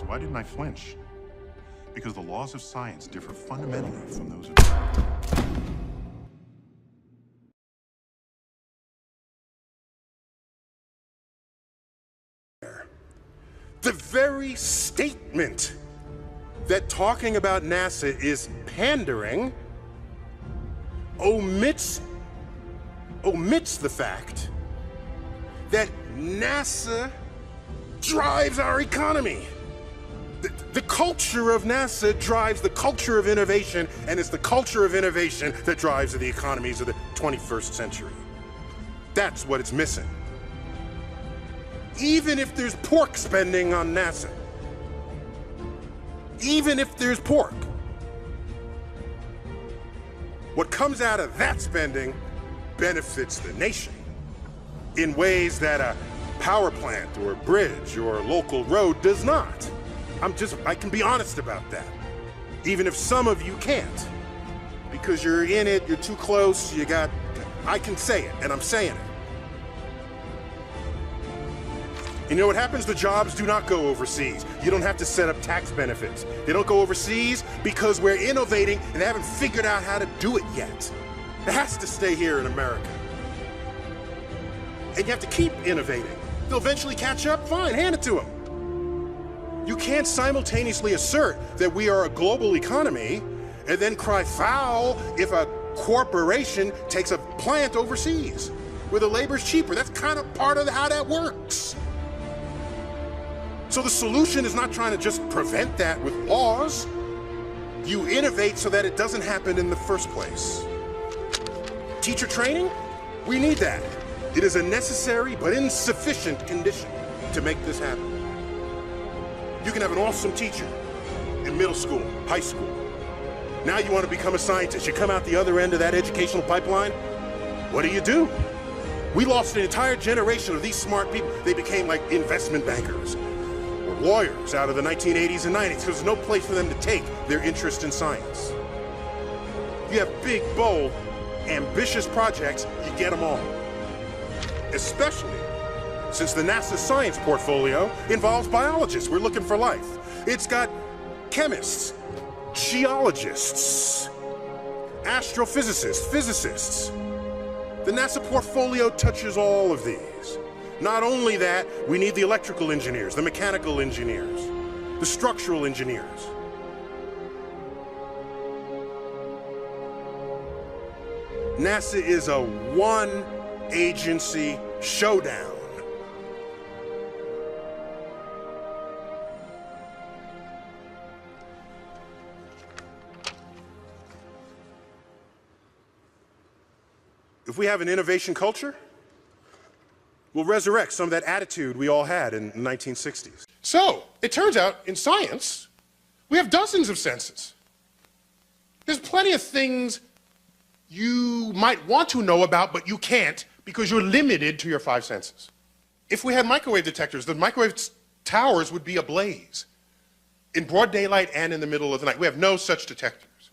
So why didn't I flinch? Because the laws of science differ fundamentally from those of... The very statement that talking about NASA is pandering omits the fact that NASA drives our economy. The culture of NASA drives the culture of innovation, and it's the culture of innovation that drives the economies of the 21st century. That's what it's missing. Even if there's pork spending on NASA, even if there's pork, what comes out of that spending benefits the nation in ways that a power plant or a bridge or a local road does not. I can be honest about that, even if some of you can't, because you're in it, you're too close, I can say it, and I'm saying it. You know what happens? The jobs do not go overseas. You don't have to set up tax benefits. They don't go overseas because we're innovating and they haven't figured out how to do it yet. It has to stay here in America. And you have to keep innovating. They'll eventually catch up, fine, hand it to them. You can't simultaneously assert that we are a global economy and then cry foul if a corporation takes a plant overseas where the labor's cheaper. That's kind of part of how that works. So the solution is not trying to just prevent that with laws. You innovate so that it doesn't happen in the first place. Teacher training? We need that. It is a necessary but insufficient condition to make this happen. You can have an awesome teacher in middle school, high school. Now you want to become a scientist. You come out the other end of that educational pipeline. What do? We lost an entire generation of these smart people. They became like investment bankers or lawyers out of the 1980s and 90s because there's no place for them to take their interest in science. You have big, bold, ambitious projects, you get them all. Especially since the NASA science portfolio involves biologists. We're looking for life. It's got chemists, geologists, astrophysicists, physicists. The NASA portfolio touches all of these. Not only that, we need the electrical engineers, the mechanical engineers, the structural engineers. NASA is a one-agency showdown. If we have an innovation culture, we'll resurrect some of that attitude we all had in the 1960s. So, it turns out in science, we have dozens of senses. There's plenty of things you might want to know about, but you can't because you're limited to your 5 senses. If we had microwave detectors, the microwave towers would be ablaze in broad daylight and in the middle of the night. We have no such detectors.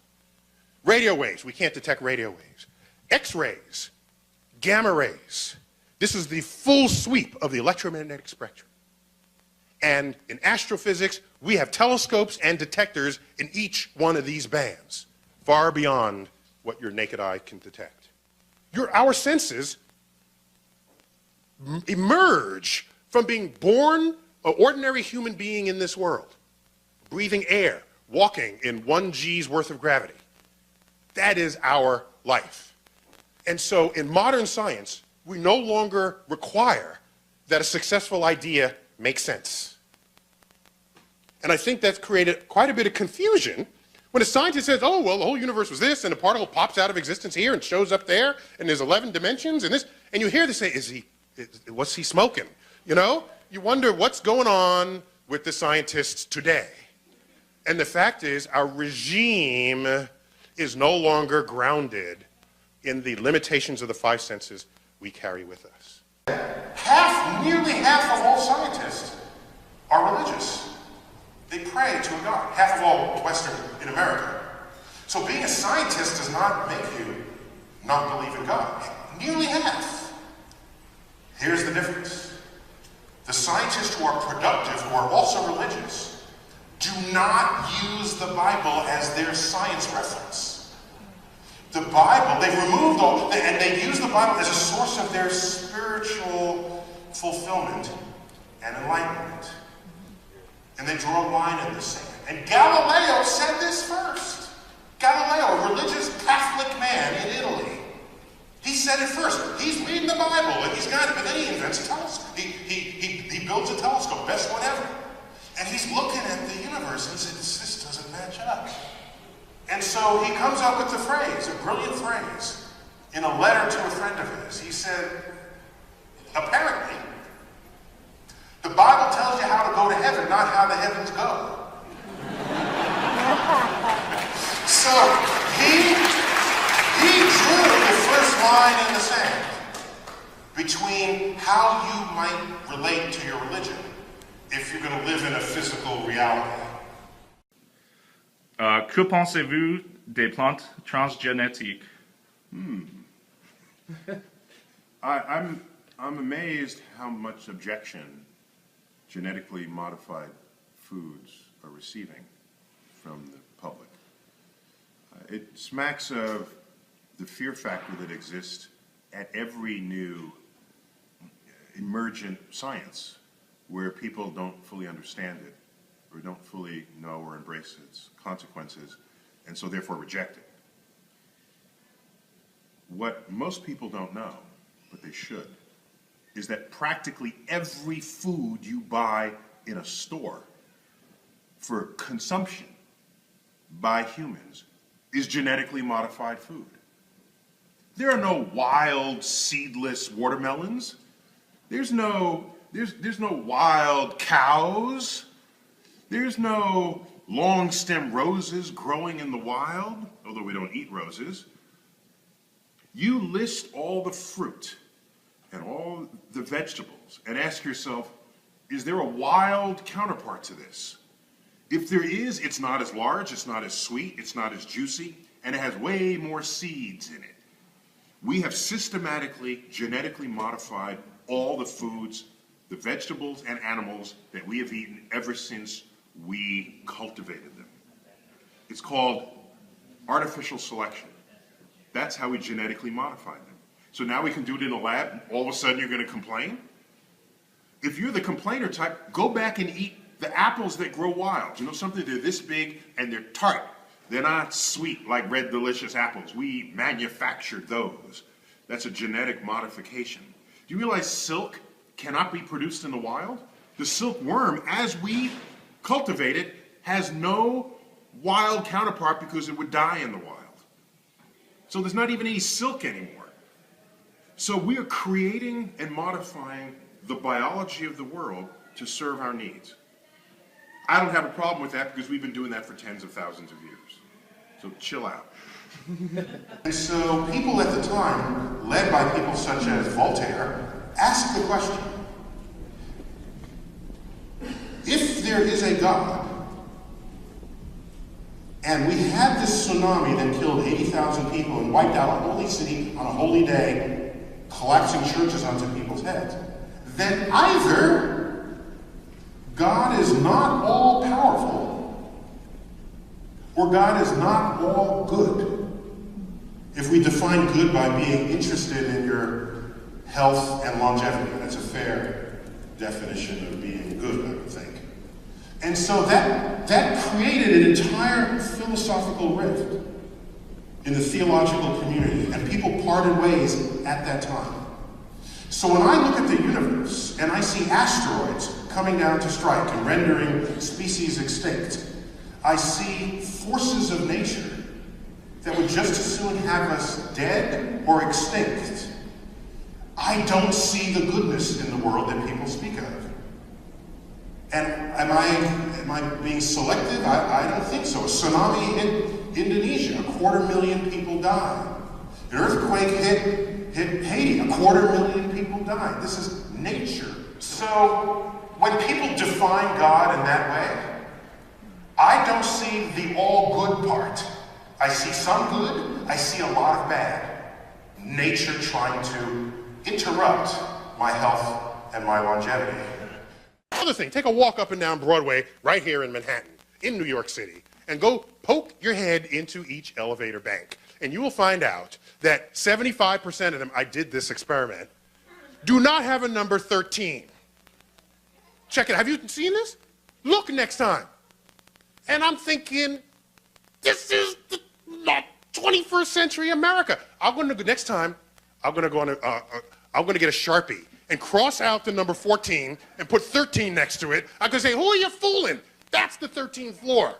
Radio waves, we can't detect radio waves. X-rays, gamma rays. This is the full sweep of the electromagnetic spectrum. And in astrophysics, we have telescopes and detectors in each one of these bands, far beyond what your naked eye can detect. Our senses emerge from being born an ordinary human being in this world, breathing air, walking in 1 G's worth of gravity. That is our life. And so in modern science, we no longer require that a successful idea makes sense. And I think that's created quite a bit of confusion when a scientist says, oh, well, the whole universe was this, and a particle pops out of existence here and shows up there, and there's 11 dimensions, and this, and you hear this say, what's he smoking? You know? You wonder what's going on with the scientists today. And the fact is, our regime is no longer grounded in the limitations of the 5 senses we carry with us. Nearly half of all scientists are religious. They pray to a God. Half of all Western in America. So being a scientist does not make you not believe in God. Nearly half. Here's the difference. The scientists who are productive, who are also religious, do not use the Bible as their science reference. The Bible, they've removed all, and they use the Bible as a source of their spiritual fulfillment and enlightenment. And they draw a line in the sand. And Galileo said this first. Galileo, a religious Catholic man in Italy. He said it first. He's reading the Bible, and he's got it, but then he invents a telescope. He builds a telescope, best one ever. And he's looking at the universe, and he says, this doesn't match up. And so he comes up with the phrase, a brilliant phrase, in a letter to a friend of his. He said, apparently, the Bible tells you how to go to heaven, not how the heavens go. So he drew the first line in the sand between how you might relate to your religion if you're going to live in a physical reality. Que pensez-vous des plantes transgénétiques? I'm amazed how much objection genetically modified foods are receiving from the public. It smacks of the fear factor that exists at every new emergent science where people don't fully understand it or don't fully know or embrace its consequences and so therefore reject it. What most people don't know, but they should, is that practically every food you buy in a store for consumption by humans is genetically modified food. There are no wild, seedless watermelons. There's no wild cows. There's no long stem roses growing in the wild, although we don't eat roses. You list all the fruit and all the vegetables and ask yourself, is there a wild counterpart to this? If there is, it's not as large, it's not as sweet, it's not as juicy, and it has way more seeds in it. We have systematically, genetically modified all the foods, the vegetables and animals that we have eaten ever since we cultivated them. It's called artificial selection. That's how we genetically modified them. So now we can do it in a lab, and all of a sudden you're going to complain? If you're the complainer type, go back and eat the apples that grow wild. You know something? They're this big and they're tart. They're not sweet like red delicious apples. We manufactured those. That's a genetic modification. Do you realize silk cannot be produced in the wild? The silkworm, as we cultivate it, has no wild counterpart because it would die in the wild. So there's not even any silk anymore. So we are creating and modifying the biology of the world to serve our needs. I don't have a problem with that because we've been doing that for tens of thousands of years. So chill out. And so people at the time, led by people such as Voltaire, asked the question, if there is a God, and we had this tsunami that killed 80,000 people and wiped out a holy city on a holy day, collapsing churches onto people's heads, then either God is not all powerful or God is not all good. If we define good by being interested in your health and longevity, that's a fair definition of being good, I would think. And so that created an entire philosophical rift in the theological community, and people parted ways at that time. So when I look at the universe and I see asteroids coming down to strike and rendering species extinct, I see forces of nature that would just as soon have us dead or extinct. I don't see the goodness in the world that people speak of. And am I being selective? I don't think so. A tsunami hit Indonesia, 250,000 people died. An earthquake hit Haiti, 250,000 people died. This is nature. So when people define God in that way, I don't see the all good part. I see some good, I see a lot of bad. Nature trying to interrupt my health and my longevity. Another thing, take a walk up and down Broadway right here in Manhattan. in New York City and go poke your head into each elevator bank. And you will find out that 75% of them, I did this experiment, do not have a number 13. Check it. Have you seen this? Look next time. And I'm thinking, this is not 21st century America. I'm going to go next time. I'm going to go on. I'm going to get a Sharpie and cross out the number 14 and put 13 next to it. I'm going to say, who are you fooling? That's the 13th floor.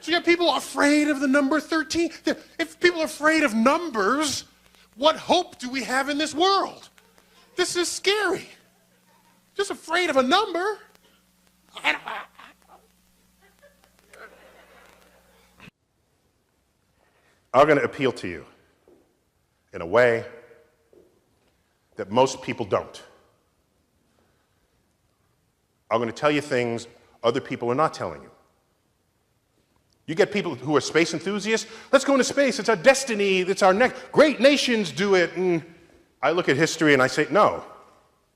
So you have people afraid of the number 13. If people are afraid of numbers, what hope do we have in this world? This is scary. Just afraid of a number. I'm going to appeal to you in a way that most people don't. I'm going to tell you things other people are not telling you. You get people who are space enthusiasts, let's go into space, it's our destiny, it's our next, great nations do it. And I look at history and I say, no,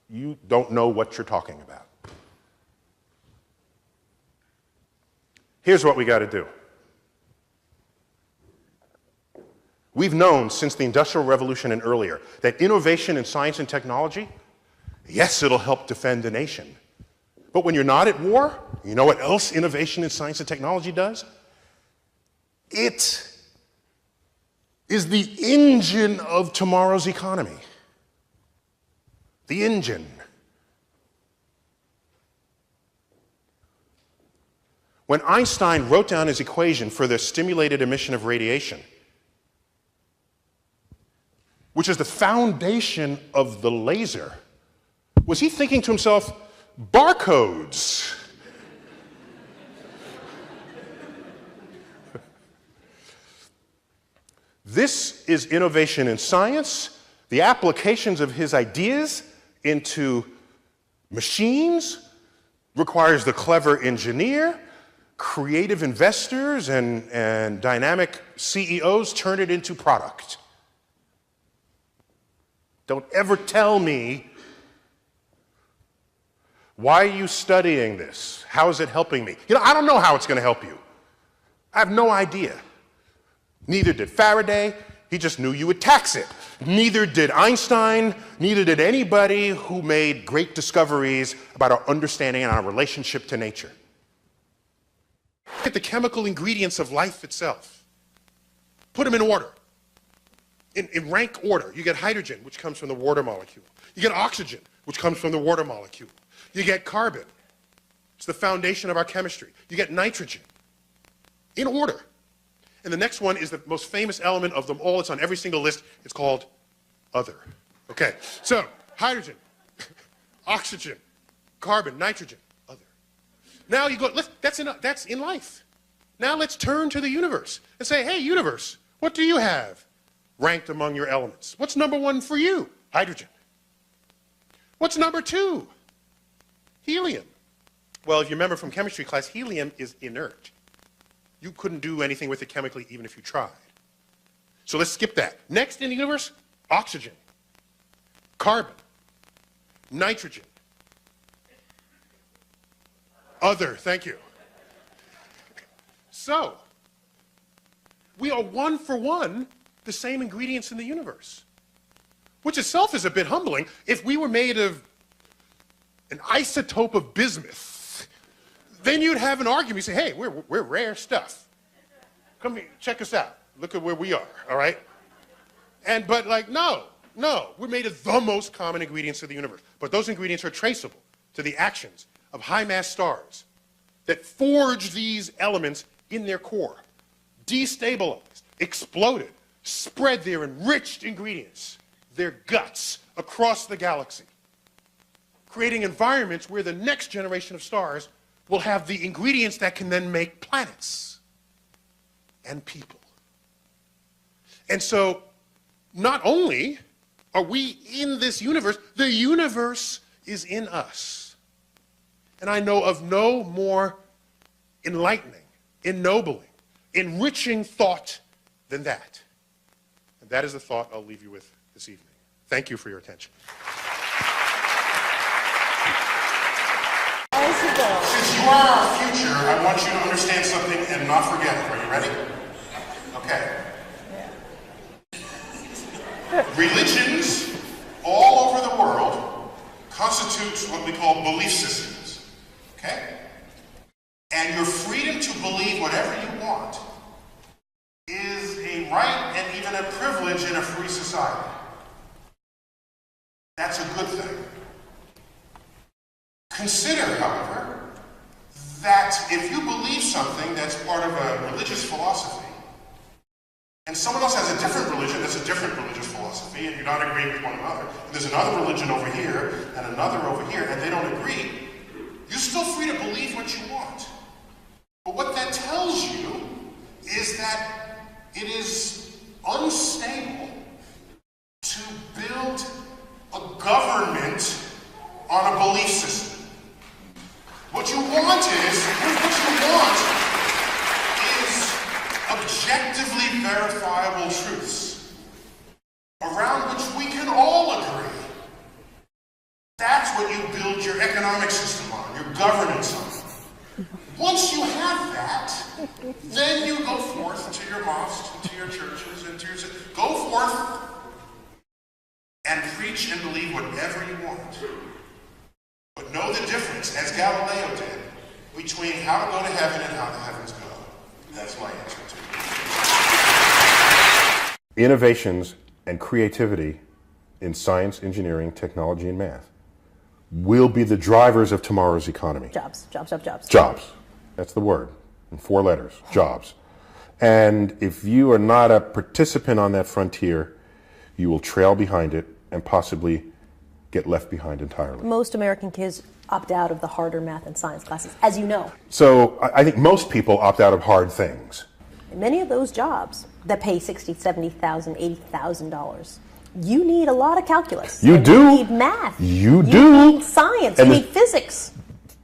you don't know what you're talking about. Here's what we got to do. We've known since the Industrial Revolution and earlier that innovation in science and technology, yes, it'll help defend a nation. But when you're not at war, you know what else innovation in science and technology does? It is the engine of tomorrow's economy. The engine. When Einstein wrote down his equation for the stimulated emission of radiation, which is the foundation of the laser, was he thinking to himself, barcodes? This is innovation in science, the applications of his ideas into machines requires the clever engineer, creative investors, and dynamic CEOs turn it into product. Don't ever tell me, why are you studying this? How is it helping me? You know, I don't know how it's going to help you. I have no idea. Neither did Faraday. He just knew you would tax it. Neither did Einstein. Neither did anybody who made great discoveries about our understanding and our relationship to nature. Look at the chemical ingredients of life itself. Put them in order. In rank order. You get hydrogen, which comes from the water molecule. You get oxygen, which comes from the water molecule. You get carbon. It's the foundation of our chemistry. You get nitrogen. In order. And the next one is the most famous element of them all. It's on every single list. It's called other. Okay, so hydrogen, oxygen, carbon, nitrogen, other. Now you go, that's in life. Now let's turn to the universe and say, hey, universe, what do you have ranked among your elements? What's number one for you? Hydrogen. What's number two? Helium. Well, if you remember from chemistry class, helium is inert. You couldn't do anything with it chemically even if you tried. So let's skip that. Next in the universe, oxygen, carbon, nitrogen, other, thank you. So, we are one for one the same ingredients in the universe, which itself is a bit humbling. If we were made of an isotope of bismuth, then you'd have an argument. You say, hey, we're rare stuff. Come here, check us out. Look at where we are, all right? But like, no, we're made of the most common ingredients of the universe. But those ingredients are traceable to the actions of high-mass stars that forge these elements in their core, destabilized, exploded, spread their enriched ingredients, their guts, across the galaxy, creating environments where the next generation of stars will have the ingredients that can then make planets and people. And so, not only are we in this universe, the universe is in us. And I know of no more enlightening, ennobling, enriching thought than that. And that is the thought I'll leave you with this evening. Thank you for your attention. Bicycle. you are our future, I want you to understand something and not forget it. Are you ready? Okay. Religions all over the world constitute what we call belief systems. Okay? And your freedom to believe whatever you want is a right and even a privilege in a free society. That's a good thing. Consider, however, that if you believe something that's part of a religious philosophy, and someone else has a different religion that's a different religious philosophy, and you're not agreeing with one another, and there's another religion over here and another over here, and they don't agree, you're still free to believe what you want. But what that tells you is that it is unstable to build a government on a belief system. What you want is objectively verifiable truths around which we can all agree. That's what you build your economic system on, your governance on. Once you have that, then you go forth to your mosques, and to your churches, and to your... Go forth and preach and believe whatever you want. But know the difference, as Galileo did, between how to go to heaven and how the heavens go. That's my answer to it. Innovations and creativity in science, engineering, technology, and math will be the drivers of tomorrow's economy. Jobs, jobs, jobs, jobs. Jobs. That's the word, in 4 letters, jobs. And if you are not a participant on that frontier, you will trail behind it and possibly get left behind entirely. Most American kids opt out of the harder math and science classes, as you know. So I think most people opt out of hard things. And many of those jobs that pay $60,000, $70,000, $80,000, you need a lot of calculus. You do. You need math. You do. You need science. And you need physics.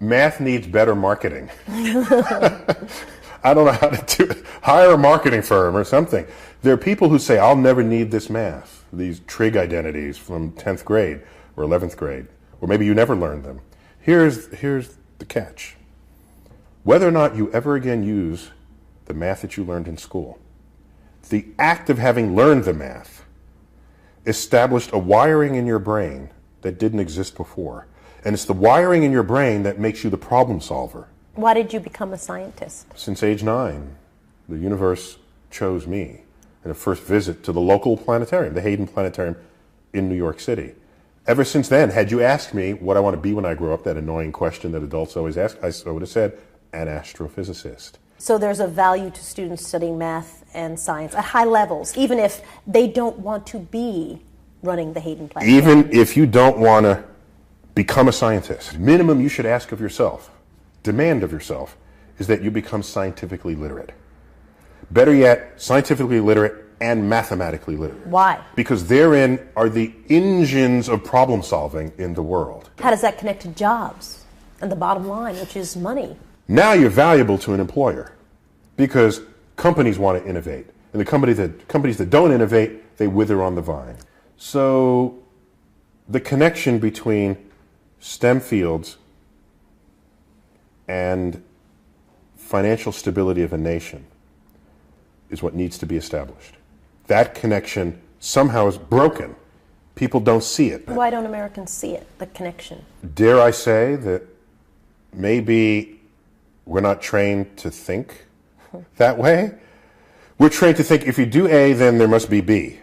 Math needs better marketing. I don't know how to do it. Hire a marketing firm or something. There are people who say, I'll never need this math, these trig identities from 10th grade or 11th grade, or maybe you never learned them. Here's the catch. Whether or not you ever again use the math that you learned in school, the act of having learned the math established a wiring in your brain that didn't exist before. And it's the wiring in your brain that makes you the problem solver. Why did you become a scientist? Since age 9, the universe chose me in a first visit to the local planetarium, the Hayden Planetarium in New York City. Ever since then, had you asked me what I want to be when I grow up, that annoying question that adults always ask, I would have said, an astrophysicist. So there's a value to students studying math and science at high levels, even if they don't want to be running the Hayden Planetarium. Even if you don't want to become a scientist, minimum you should ask of yourself, demand of yourself, is that you become scientifically literate. Better yet, scientifically literate and mathematically literate. Why? Because therein are the engines of problem solving in the world. How does that connect to jobs and the bottom line, which is money? Now you're valuable to an employer because companies want to innovate. And the companies that don't innovate, they wither on the vine. So the connection between STEM fields and financial stability of a nation is what needs to be established. That connection somehow is broken. People don't see it. Why don't Americans see it, the connection? Dare I say that maybe we're not trained to think that way? We're trained to think if you do A, then there must be B,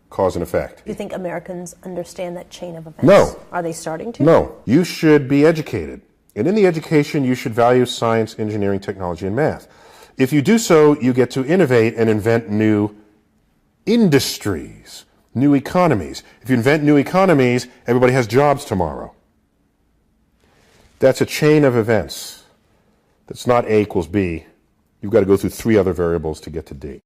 cause and effect. Do you think Americans understand that chain of events? No. Are they starting to? No. You should be educated. And in the education, you should value science, engineering, technology, and math. If you do so, you get to innovate and invent new industries, new economies. If you invent new economies, everybody has jobs tomorrow. That's a chain of events. That's not A equals B. You've got to go through 3 other variables to get to D.